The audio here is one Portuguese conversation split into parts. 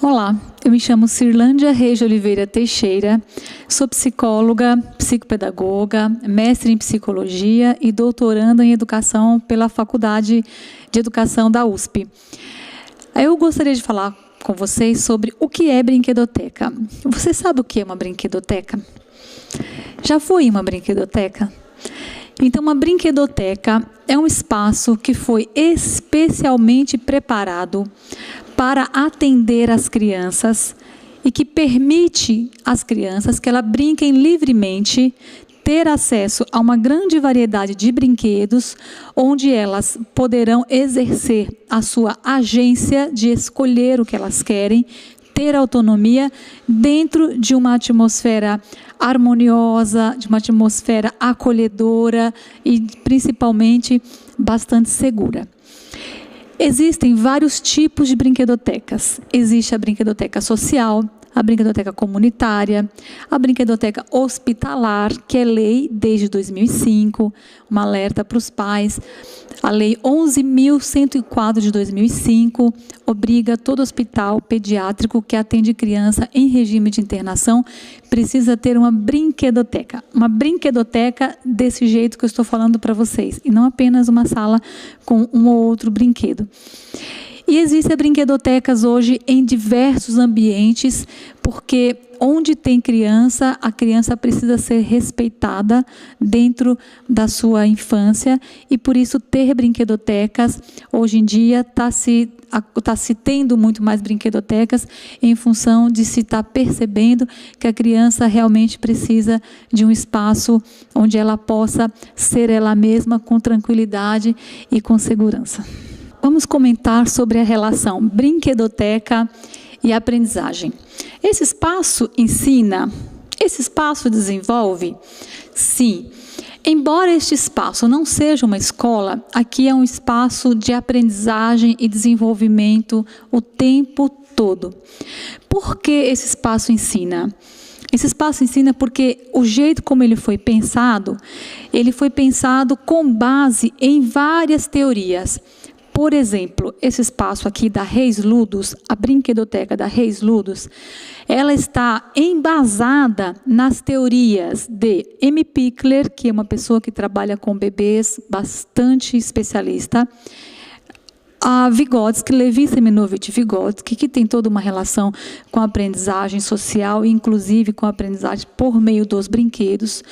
Olá, eu me chamo Cirlândia Reis de Oliveira Teixeira, sou psicóloga, psicopedagoga, mestre em psicologia e doutoranda em educação pela Faculdade de Educação da USP. Eu gostaria de falar com vocês sobre o que é brinquedoteca. Você sabe o que é uma brinquedoteca? Já foi em uma brinquedoteca? Então, uma brinquedoteca é um espaço que foi especialmente preparado para atender as crianças e que permite às crianças que elas brinquem livremente, ter acesso a uma grande variedade de brinquedos, onde elas poderão exercer a sua agência de escolher o que elas querem, ter autonomia dentro de uma atmosfera harmoniosa, de uma atmosfera acolhedora e principalmente bastante segura. Existem vários tipos de brinquedotecas. Existe a brinquedoteca social, a brinquedoteca comunitária, a brinquedoteca hospitalar, que é lei desde 2005, uma alerta para os pais. A lei 11.104 de 2005 obriga todo hospital pediátrico que atende criança em regime de internação precisa ter uma brinquedoteca. Uma brinquedoteca desse jeito que eu estou falando para vocês, e não apenas uma sala com um ou outro brinquedo. E existem brinquedotecas hoje em diversos ambientes, porque onde tem criança, a criança precisa ser respeitada dentro da sua infância, e por isso ter brinquedotecas, hoje em dia está se tendo muito mais brinquedotecas em função de se estar percebendo que a criança realmente precisa de um espaço onde ela possa ser ela mesma com tranquilidade e com segurança. Vamos comentar sobre a relação brinquedoteca e aprendizagem. Esse espaço ensina? Esse espaço desenvolve? Sim. Embora este espaço não seja uma escola, aqui é um espaço de aprendizagem e desenvolvimento o tempo todo. Por que esse espaço ensina? Esse espaço ensina porque o jeito como ele foi pensado com base em várias teorias. Por exemplo, esse espaço aqui da Reis Ludus, a brinquedoteca da Reis Ludus, ela está embasada nas teorias de M. Pichler, que é uma pessoa que trabalha com bebês, bastante especialista, a Vygotsky, Levi Semenovich Vygotsky, que tem toda uma relação com a aprendizagem social, inclusive com a aprendizagem por meio dos brinquedos,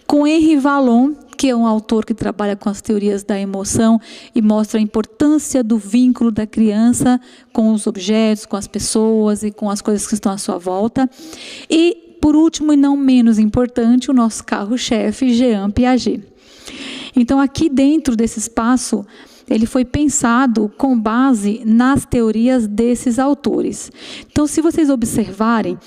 com Henri Vallon, que é um autor que trabalha com as teorias da emoção e mostra a importância do vínculo da criança com os objetos, com as pessoas e com as coisas que estão à sua volta. E, por último e não menos importante, o nosso carro-chefe, Jean Piaget. Então, aqui dentro desse espaço, ele foi pensado com base nas teorias desses autores. Então, se vocês observarem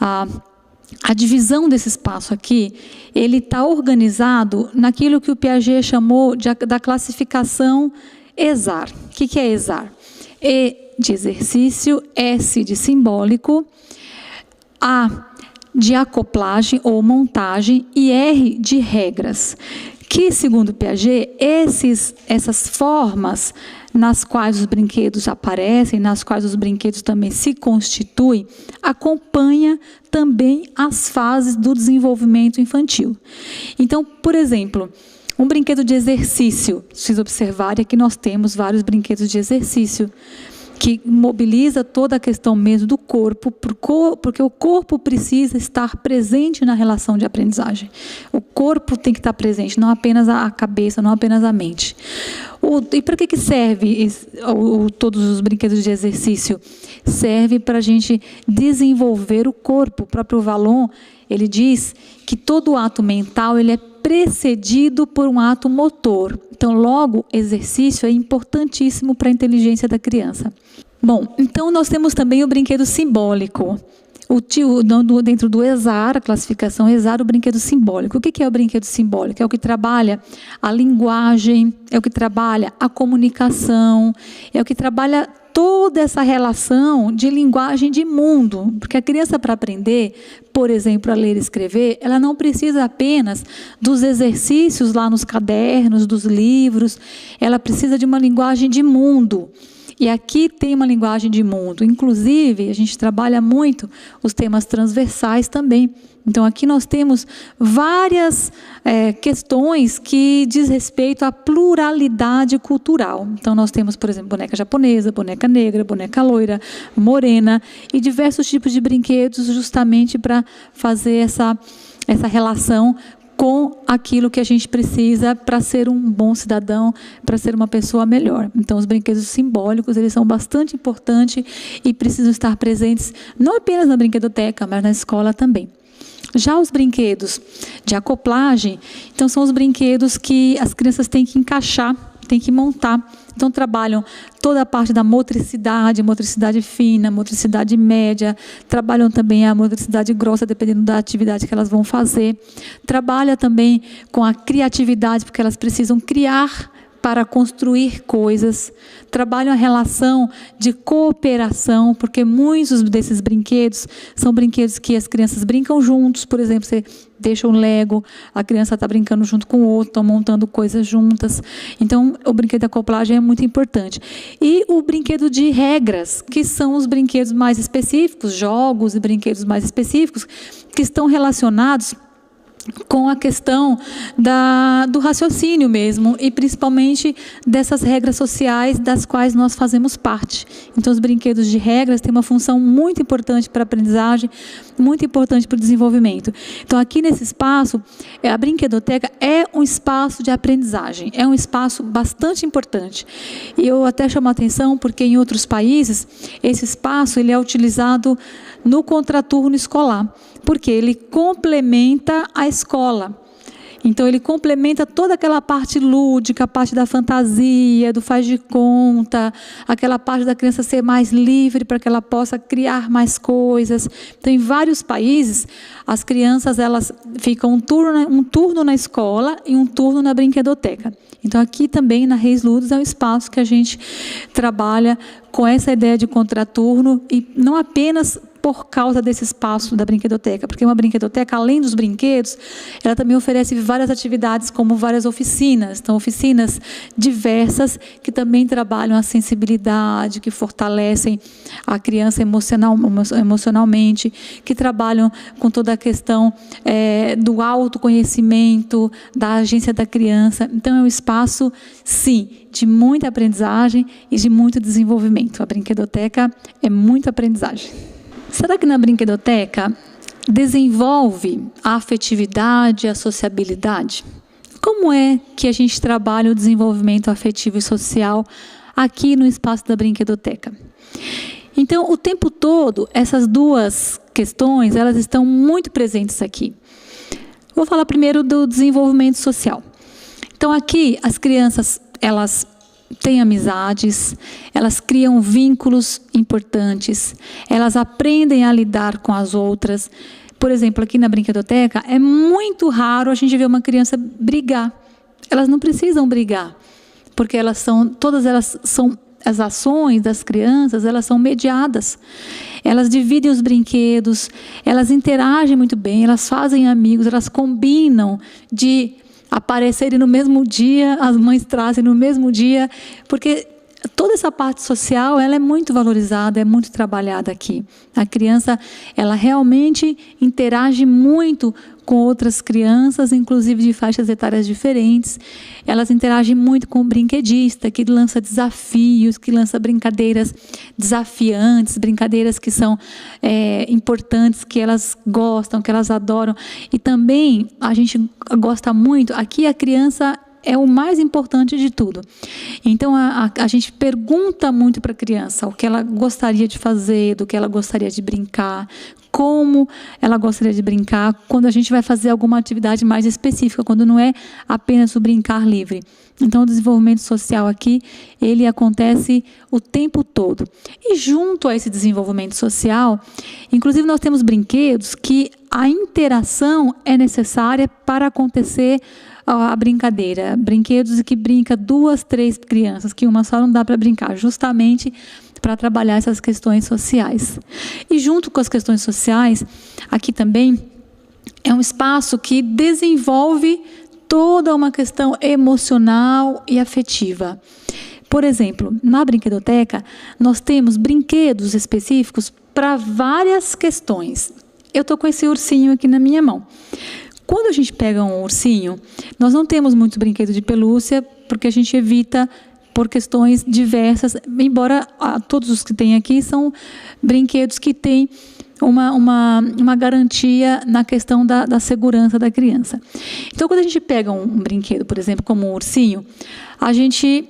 a divisão desse espaço aqui, ele está organizado naquilo que o Piaget chamou da classificação ESAR. O que é ESAR? E de exercício, S de simbólico, A de acoplagem ou montagem e R de regras. Que, segundo Piaget, essas formas nas quais os brinquedos aparecem, nas quais os brinquedos também se constituem, acompanha também as fases do desenvolvimento infantil. Então, por exemplo, um brinquedo de exercício, vocês observarem, aqui nós temos vários brinquedos de exercício, que mobiliza toda a questão mesmo do corpo, porque o corpo precisa estar presente na relação de aprendizagem. O corpo tem que estar presente, não apenas a cabeça, não apenas a mente. E para que serve todos os brinquedos de exercício? Serve para a gente desenvolver o corpo. O próprio Vallon, ele diz que todo ato mental ele é precedido por um ato motor. Então, logo, exercício é importantíssimo para a inteligência da criança. Bom, então nós temos também o brinquedo simbólico. Dentro do ESAR, a classificação ESAR, o brinquedo simbólico. O que é o brinquedo simbólico? É o que trabalha a linguagem, é o que trabalha a comunicação, é o que trabalha toda essa relação de linguagem de mundo. Porque a criança, para aprender, por exemplo, a ler e escrever, ela não precisa apenas dos exercícios lá nos cadernos, dos livros, ela precisa de uma linguagem de mundo. E aqui tem uma linguagem de mundo. Inclusive, a gente trabalha muito os temas transversais também. Então, aqui nós temos várias questões que diz respeito à pluralidade cultural. Então, nós temos, por exemplo, boneca japonesa, boneca negra, boneca loira, morena e diversos tipos de brinquedos justamente para fazer essa relação com aquilo que a gente precisa para ser um bom cidadão, para ser uma pessoa melhor. Então, os brinquedos simbólicos, eles são bastante importantes e precisam estar presentes não apenas na brinquedoteca, mas na escola também. Já os brinquedos de acoplagem, então são os brinquedos que as crianças têm que encaixar, têm que montar. Então trabalham toda a parte da motricidade fina, motricidade média, trabalham também a motricidade grossa, dependendo da atividade que elas vão fazer. Trabalha também com a criatividade, porque elas precisam criar para construir coisas, trabalham a relação de cooperação, porque muitos desses brinquedos são brinquedos que as crianças brincam juntos. Por exemplo, você deixa um Lego, a criança está brincando junto com o outro, estão montando coisas juntas. Então, o brinquedo de acoplagem é muito importante. E o brinquedo de regras, que são os brinquedos mais específicos, jogos e brinquedos mais específicos, que estão relacionados com a questão do raciocínio mesmo, e principalmente dessas regras sociais das quais nós fazemos parte. Então, os brinquedos de regras têm uma função muito importante para a aprendizagem, muito importante para o desenvolvimento. Então, aqui nesse espaço, a brinquedoteca é um espaço de aprendizagem, é um espaço bastante importante. E eu até chamo a atenção porque em outros países, esse espaço ele é utilizado no contraturno escolar, porque ele complementa a escola. Então, ele complementa toda aquela parte lúdica, a parte da fantasia, do faz de conta, aquela parte da criança ser mais livre para que ela possa criar mais coisas. Então, em vários países, as crianças elas ficam um turno na escola e um turno na brinquedoteca. Então, aqui também na Reis Ludos é um espaço que a gente trabalha com essa ideia de contraturno, e não apenas por causa desse espaço da brinquedoteca, porque uma brinquedoteca, além dos brinquedos, ela também oferece várias atividades, como várias oficinas. Então, oficinas diversas que também trabalham a sensibilidade, que fortalecem a criança emocionalmente, que trabalham com toda a questão do autoconhecimento, da agência da criança. Então, é um espaço, sim, de muita aprendizagem e de muito desenvolvimento. A brinquedoteca é muita aprendizagem. Será que na brinquedoteca desenvolve a afetividade, a sociabilidade? Como é que a gente trabalha o desenvolvimento afetivo e social aqui no espaço da brinquedoteca? Então, o tempo todo, essas duas questões, elas estão muito presentes aqui. Vou falar primeiro do desenvolvimento social. Então, aqui, as crianças, elas têm amizades, elas criam vínculos importantes, elas aprendem a lidar com as outras. Por exemplo, aqui na brinquedoteca, é muito raro a gente ver uma criança brigar. Elas não precisam brigar, porque todas elas são, as ações das crianças, elas são mediadas. Elas dividem os brinquedos, elas interagem muito bem, elas fazem amigos, elas combinam de aparecerem no mesmo dia, as mães trazem no mesmo dia, porque toda essa parte social, ela é muito valorizada, é muito trabalhada aqui. A criança, ela realmente interage muito com outras crianças, inclusive de faixas etárias diferentes. Elas interagem muito com o brinquedista, que lança desafios, que lança brincadeiras desafiantes, brincadeiras que são importantes, que elas gostam, que elas adoram. E também a gente gosta muito, aqui a criança é o mais importante de tudo. Então, a gente pergunta muito para a criança o que ela gostaria de fazer, do que ela gostaria de brincar, como ela gostaria de brincar, quando a gente vai fazer alguma atividade mais específica, quando não é apenas o brincar livre. Então, o desenvolvimento social aqui, ele acontece o tempo todo. E junto a esse desenvolvimento social, inclusive nós temos brinquedos que a interação é necessária para acontecer a brincadeira. Brinquedos que brinca 2, 3 crianças, que uma só não dá para brincar, justamente para trabalhar essas questões sociais. E junto com as questões sociais, aqui também é um espaço que desenvolve toda uma questão emocional e afetiva. Por exemplo, na brinquedoteca, nós temos brinquedos específicos para várias questões. Eu estou com esse ursinho aqui na minha mão. Quando a gente pega um ursinho, nós não temos muitos brinquedos de pelúcia, porque a gente evita por questões diversas, embora todos os que tem aqui são brinquedos que têm uma garantia na questão da segurança da criança. Então, quando a gente pega um brinquedo, por exemplo, como um ursinho, a gente,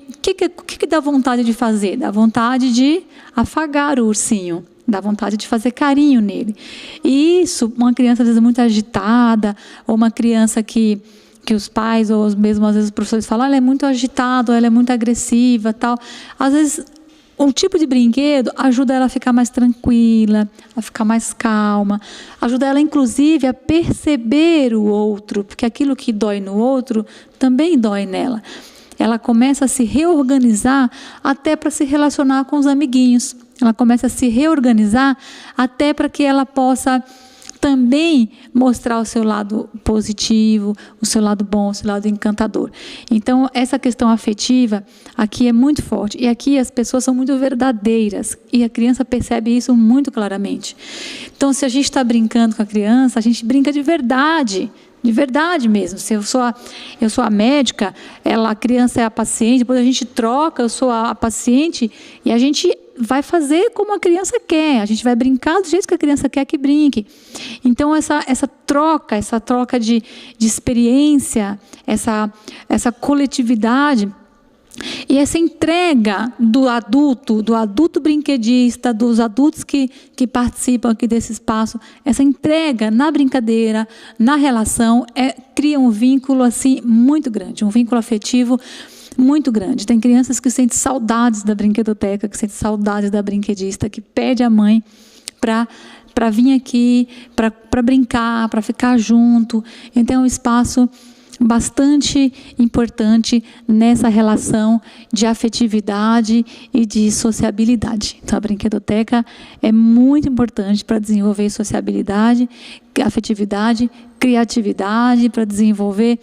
o que dá vontade de fazer? Dá vontade de afagar o ursinho, dá vontade de fazer carinho nele. E isso, uma criança às vezes muito agitada, ou uma criança que os pais, ou mesmo às vezes os professores falam, ela é muito agitada, ela é muito agressiva, tal. Às vezes, um tipo de brinquedo ajuda ela a ficar mais tranquila, a ficar mais calma, ajuda ela, inclusive, a perceber o outro, porque aquilo que dói no outro também dói nela. Ela começa a se reorganizar até para se relacionar com os amiguinhos. Ela começa a se reorganizar até para que ela possa também mostrar o seu lado positivo, o seu lado bom, o seu lado encantador. Então, essa questão afetiva aqui é muito forte. E aqui as pessoas são muito verdadeiras. E a criança percebe isso muito claramente. Então, se a gente está brincando com a criança, a gente brinca de verdade. De verdade mesmo. Se eu sou a médica, a criança é a paciente, depois a gente troca, eu sou a paciente, e a gente vai fazer como a criança quer, a gente vai brincar do jeito que a criança quer que brinque. Então, essa troca de experiência, essa coletividade, e essa entrega do adulto brinquedista, dos adultos que participam aqui desse espaço, essa entrega na brincadeira, na relação, cria um vínculo assim muito grande, um vínculo afetivo muito grande. Tem crianças que sentem saudades da brinquedoteca, que sentem saudades da brinquedista, que pede a mãe para vir aqui, para brincar, para ficar junto. Então, é um espaço bastante importante nessa relação de afetividade e de sociabilidade. Então, a brinquedoteca é muito importante para desenvolver sociabilidade, afetividade, criatividade, para desenvolver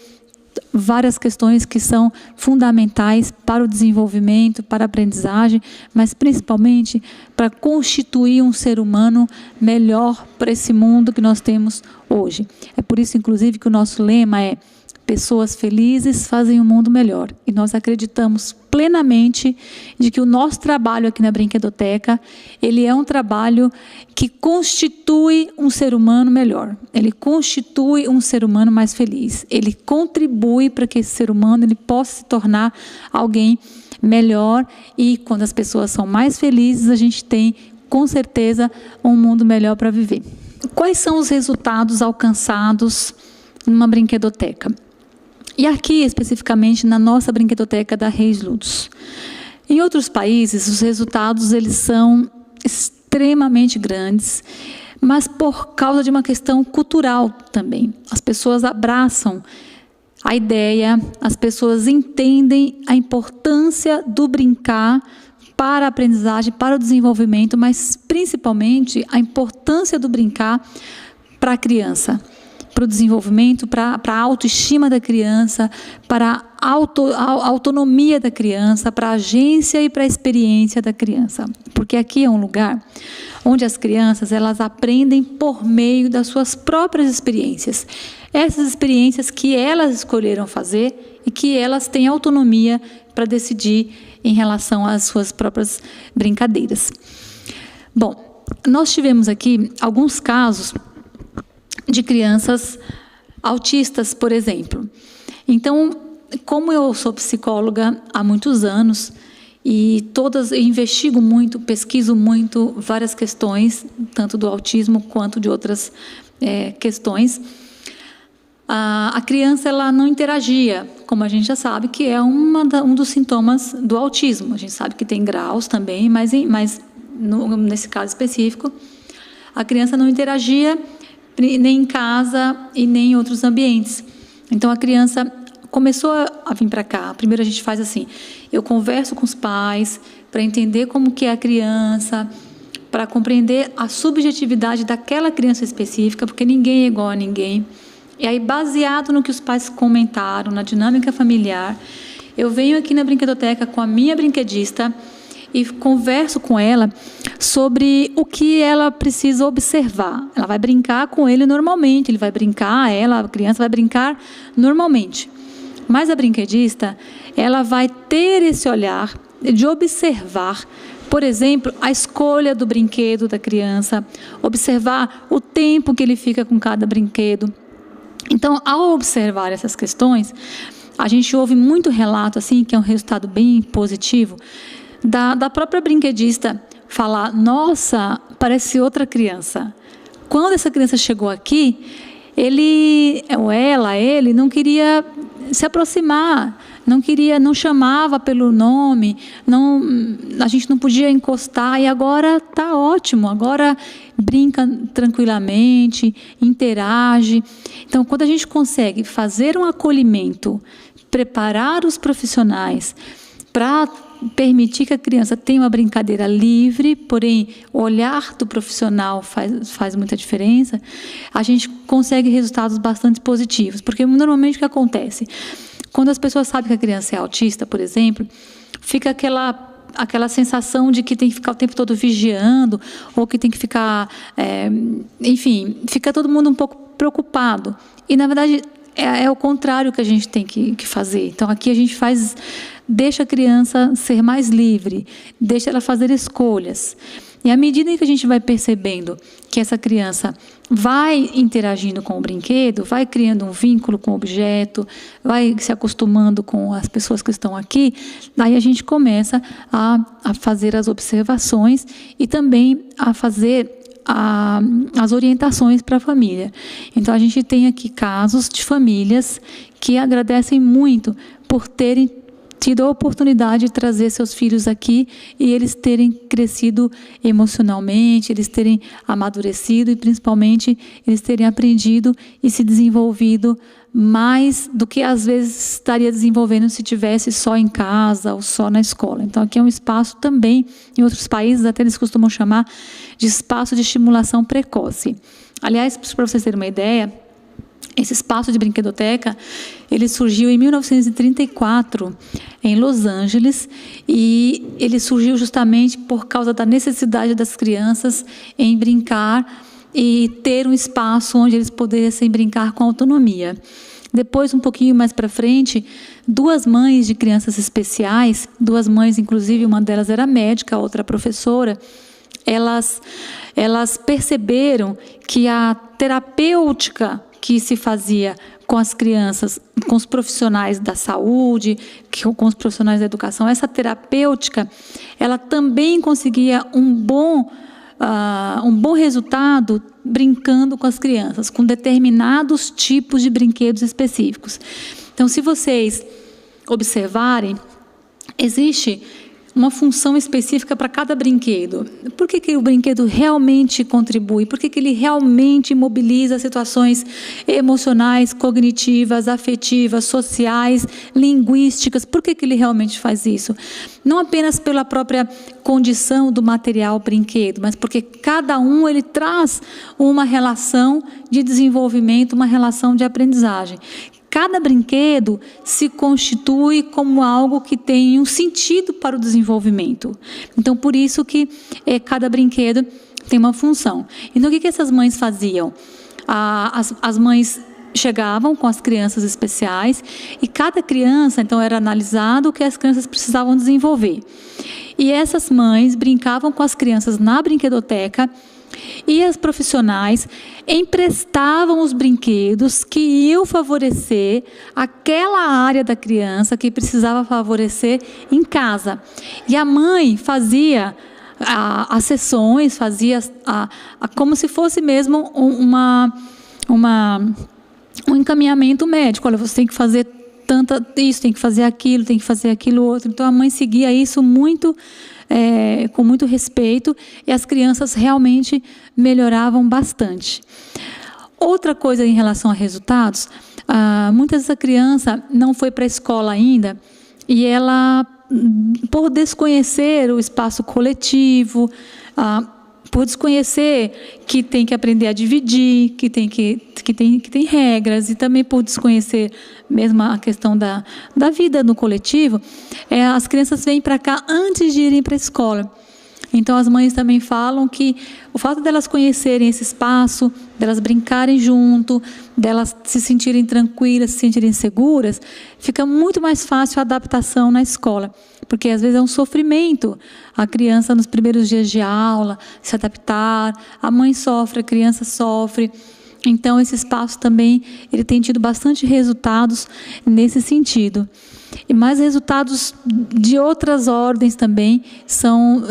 várias questões que são fundamentais para o desenvolvimento, para a aprendizagem, mas principalmente para constituir um ser humano melhor para esse mundo que nós temos hoje. É por isso, inclusive, que o nosso lema é: pessoas felizes fazem o mundo melhor. E nós acreditamos plenamente de que o nosso trabalho aqui na Brinquedoteca, ele é um trabalho que constitui um ser humano melhor. Ele constitui um ser humano mais feliz. Ele contribui para que esse ser humano ele possa se tornar alguém melhor. E quando as pessoas são mais felizes, a gente tem, com certeza, um mundo melhor para viver. Quais são os resultados alcançados numa brinquedoteca? E aqui, especificamente, na nossa brinquedoteca da Reis Ludus. Em outros países, os resultados eles são extremamente grandes, mas por causa de uma questão cultural também. As pessoas abraçam a ideia, as pessoas entendem a importância do brincar para a aprendizagem, para o desenvolvimento, mas principalmente a importância do brincar para a criança, para o desenvolvimento, para a autoestima da criança, para a autonomia da criança, para a agência e para a experiência da criança. Porque aqui é um lugar onde as crianças elas aprendem por meio das suas próprias experiências. Essas experiências que elas escolheram fazer e que elas têm autonomia para decidir em relação às suas próprias brincadeiras. Bom, nós tivemos aqui alguns casos de crianças autistas, por exemplo. Então, como eu sou psicóloga há muitos anos e eu investigo muito, pesquiso muito várias questões, tanto do autismo quanto de outras questões, a criança ela não interagia, como a gente já sabe, que é um dos sintomas do autismo. A gente sabe que tem graus também, mas nesse caso específico, a criança não interagia nem em casa e nem em outros ambientes. Então, a criança começou a vir para cá. Primeiro a gente faz assim, eu converso com os pais para entender como que é a criança, para compreender a subjetividade daquela criança específica, porque ninguém é igual a ninguém. E aí, baseado no que os pais comentaram, na dinâmica familiar, Eu venho aqui na brinquedoteca com a minha brinquedista e converso com ela sobre o que ela precisa observar. Ela vai brincar com ele normalmente, ele vai brincar, a criança vai brincar normalmente. Mas a brinquedista, ela vai ter esse olhar de observar, por exemplo, a escolha do brinquedo da criança, observar o tempo que ele fica com cada brinquedo. Então, ao observar essas questões, a gente ouve muito relato, assim, que é um resultado bem positivo, da própria brinquedista falar: nossa, parece outra criança. Quando essa criança chegou aqui, ele não queria se aproximar, não chamava pelo nome, a gente não podia encostar, e agora está ótimo, agora brinca tranquilamente, interage. Então, quando a gente consegue fazer um acolhimento, preparar os profissionais para permitir que a criança tenha uma brincadeira livre, porém o olhar do profissional faz muita diferença, a gente consegue resultados bastante positivos. Porque normalmente o que acontece? Quando as pessoas sabem que a criança é autista, por exemplo, fica aquela sensação de que tem que ficar o tempo todo vigiando, ou que tem que ficar, enfim, fica todo mundo um pouco preocupado. E, na verdade, é o contrário que a gente tem que fazer. Então, aqui a gente deixa a criança ser mais livre, deixa ela fazer escolhas. E à medida que a gente vai percebendo que essa criança vai interagindo com o brinquedo, vai criando um vínculo com o objeto, vai se acostumando com as pessoas que estão aqui, daí a gente começa a fazer as observações e também a fazer as orientações para a família. Então, a gente tem aqui casos de famílias que agradecem muito por terem tido a oportunidade de trazer seus filhos aqui e eles terem crescido emocionalmente, eles terem amadurecido e, principalmente, eles terem aprendido e se desenvolvido mais do que, às vezes, estaria desenvolvendo se estivesse só em casa ou só na escola. Então, aqui é um espaço também, em outros países, até eles costumam chamar de espaço de estimulação precoce. Aliás, para vocês terem uma ideia, esse espaço de brinquedoteca, ele surgiu em 1934, em Los Angeles, e ele surgiu justamente por causa da necessidade das crianças em brincar e ter um espaço onde eles pudessem brincar com autonomia. Depois, um pouquinho mais para frente, 2 mães de crianças especiais, 2 mães, inclusive, uma delas era médica, a outra professora, elas perceberam que a terapêutica que se fazia com as crianças, com os profissionais da saúde, com os profissionais da educação, essa terapêutica, ela também conseguia um bom resultado brincando com as crianças, com determinados tipos de brinquedos específicos. Então, se vocês observarem, existe uma função específica para cada brinquedo. Por que o brinquedo realmente contribui? Por que ele realmente mobiliza situações emocionais, cognitivas, afetivas, sociais, linguísticas? Por que ele realmente faz isso? Não apenas pela própria condição do material brinquedo, mas porque cada um ele traz uma relação de desenvolvimento, uma relação de aprendizagem. Cada brinquedo se constitui como algo que tem um sentido para o desenvolvimento. Então, por isso que cada brinquedo tem uma função. Então, o que essas mães faziam? As mães chegavam com as crianças especiais e cada criança, então, era analisado o que as crianças precisavam desenvolver. E essas mães brincavam com as crianças na brinquedoteca e as profissionais emprestavam os brinquedos que iam favorecer aquela área da criança que precisava favorecer em casa. E a mãe fazia as sessões, fazia como se fosse mesmo um encaminhamento médico. Olha, você tem que fazer isso, tem que fazer aquilo outro. Então, a mãe seguia isso com muito respeito, e as crianças realmente melhoravam bastante. Outra coisa em relação a resultados, muitas vezes a criança não foi para a escola ainda, e ela, por desconhecer o espaço coletivo, por desconhecer que tem que aprender a dividir, que tem regras, e também por desconhecer mesmo a questão da vida no coletivo, as crianças vêm para cá antes de irem para a escola. Então, as mães também falam que o fato delas conhecerem esse espaço, delas brincarem junto, delas se sentirem tranquilas, se sentirem seguras, fica muito mais fácil a adaptação na escola. Porque, às vezes, é um sofrimento a criança, nos primeiros dias de aula, se adaptar. A mãe sofre, a criança sofre. Então, esse espaço também ele tem tido bastante resultados nesse sentido. E mais resultados de outras ordens também são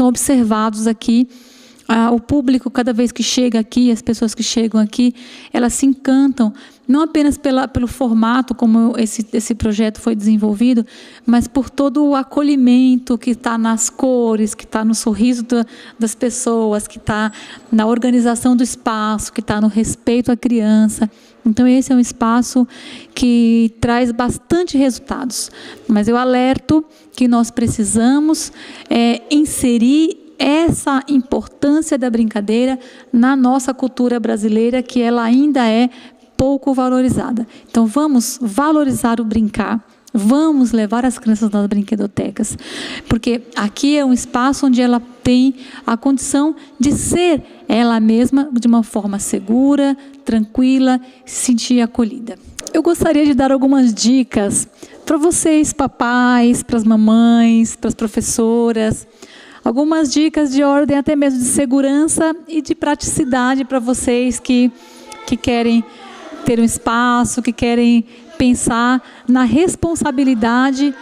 observados aqui. O público, cada vez que chega aqui, as pessoas que chegam aqui, elas se encantam, não apenas pelo formato como esse projeto foi desenvolvido, mas por todo o acolhimento que está nas cores, que está no sorriso das pessoas, que está na organização do espaço, que está no respeito à criança. Então, esse é um espaço que traz bastante resultados. Mas eu alerto que nós precisamos inserir essa importância da brincadeira na nossa cultura brasileira, que ela ainda é pouco valorizada. Então, vamos valorizar o brincar, vamos levar as crianças nas brinquedotecas, porque aqui é um espaço onde ela tem a condição de ser ela mesma de uma forma segura, tranquila, se sentir acolhida. Eu gostaria de dar algumas dicas para vocês, papais, para as mamães, para as professoras, algumas dicas de ordem até mesmo de segurança e de praticidade para vocês que querem ter um espaço, que querem pensar na responsabilidade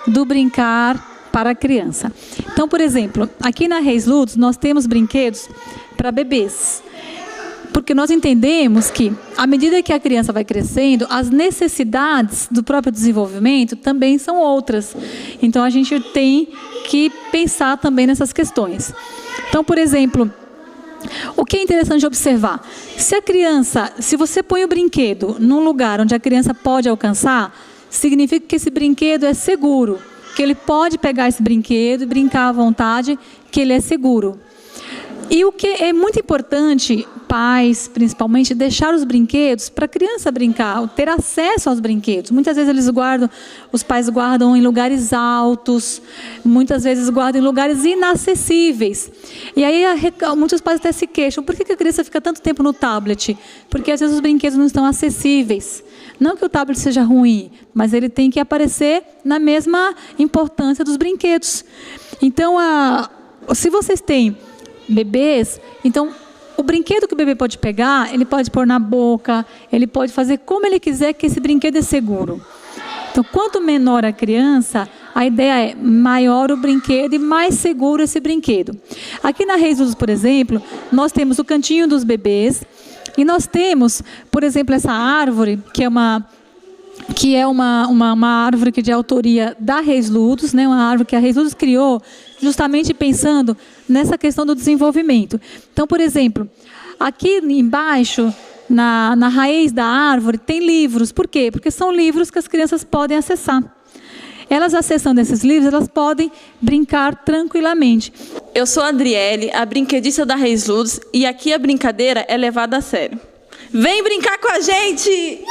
do brincar para a criança. Então, por exemplo, aqui na Reis Ludos nós temos brinquedos para bebês, porque nós entendemos que, à medida que a criança vai crescendo, as necessidades do próprio desenvolvimento também são outras. Então, a gente tem que pensar também nessas questões. Então, por exemplo, o que é interessante observar? Se você põe o brinquedo num lugar onde a criança pode alcançar, significa que esse brinquedo é seguro, que ele pode pegar esse brinquedo e brincar à vontade, que ele é seguro. E o que é muito importante, pais principalmente, deixar os brinquedos para a criança brincar, ter acesso aos brinquedos. Muitas vezes os pais guardam em lugares altos, muitas vezes guardam em lugares inacessíveis. E aí muitos pais até se queixam, por que a criança fica tanto tempo no tablet? Porque às vezes os brinquedos não estão acessíveis. Não que o tablet seja ruim, mas ele tem que aparecer na mesma importância dos brinquedos. Então, se vocês têm bebês, então o brinquedo que o bebê pode pegar, ele pode pôr na boca, ele pode fazer como ele quiser, que esse brinquedo é seguro. Então, quanto menor a criança, a ideia é maior o brinquedo e mais seguro esse brinquedo. Aqui na Reis Ludos, por exemplo, nós temos o cantinho dos bebês e nós temos, por exemplo, essa árvore, que é uma árvore que é de autoria da Reis Ludos, né? Uma árvore que a Reis Ludos criou justamente pensando nessa questão do desenvolvimento. Então, por exemplo, aqui embaixo, na raiz da árvore, tem livros. Por quê? Porque são livros que as crianças podem acessar. Elas acessando esses livros, elas podem brincar tranquilamente. Eu sou a Adriele, a brinquedista da Reis Ludos, e aqui a brincadeira é levada a sério. Vem brincar com a gente!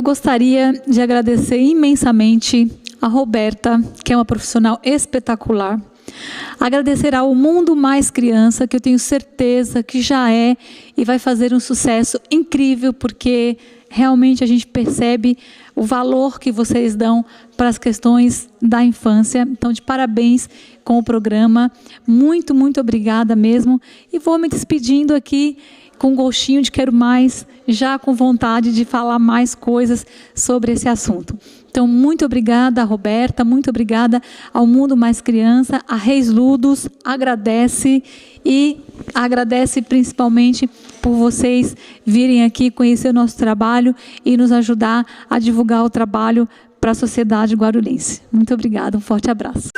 Gostaria de agradecer imensamente a Roberta, que é uma profissional espetacular. Agradecer ao Mundo Mais Criança, que eu tenho certeza que já é e vai fazer um sucesso incrível, porque realmente a gente percebe o valor que vocês dão para as questões da infância. Então, de parabéns com o programa. Muito, muito obrigada mesmo. E vou me despedindo aqui com um gostinho de quero mais, já com vontade de falar mais coisas sobre esse assunto. Então, muito obrigada, Roberta, muito obrigada ao Mundo Mais Criança, a Reis Ludos agradece e agradece principalmente por vocês virem aqui conhecer o nosso trabalho e nos ajudar a divulgar o trabalho para a sociedade guarulhense. Muito obrigada, um forte abraço.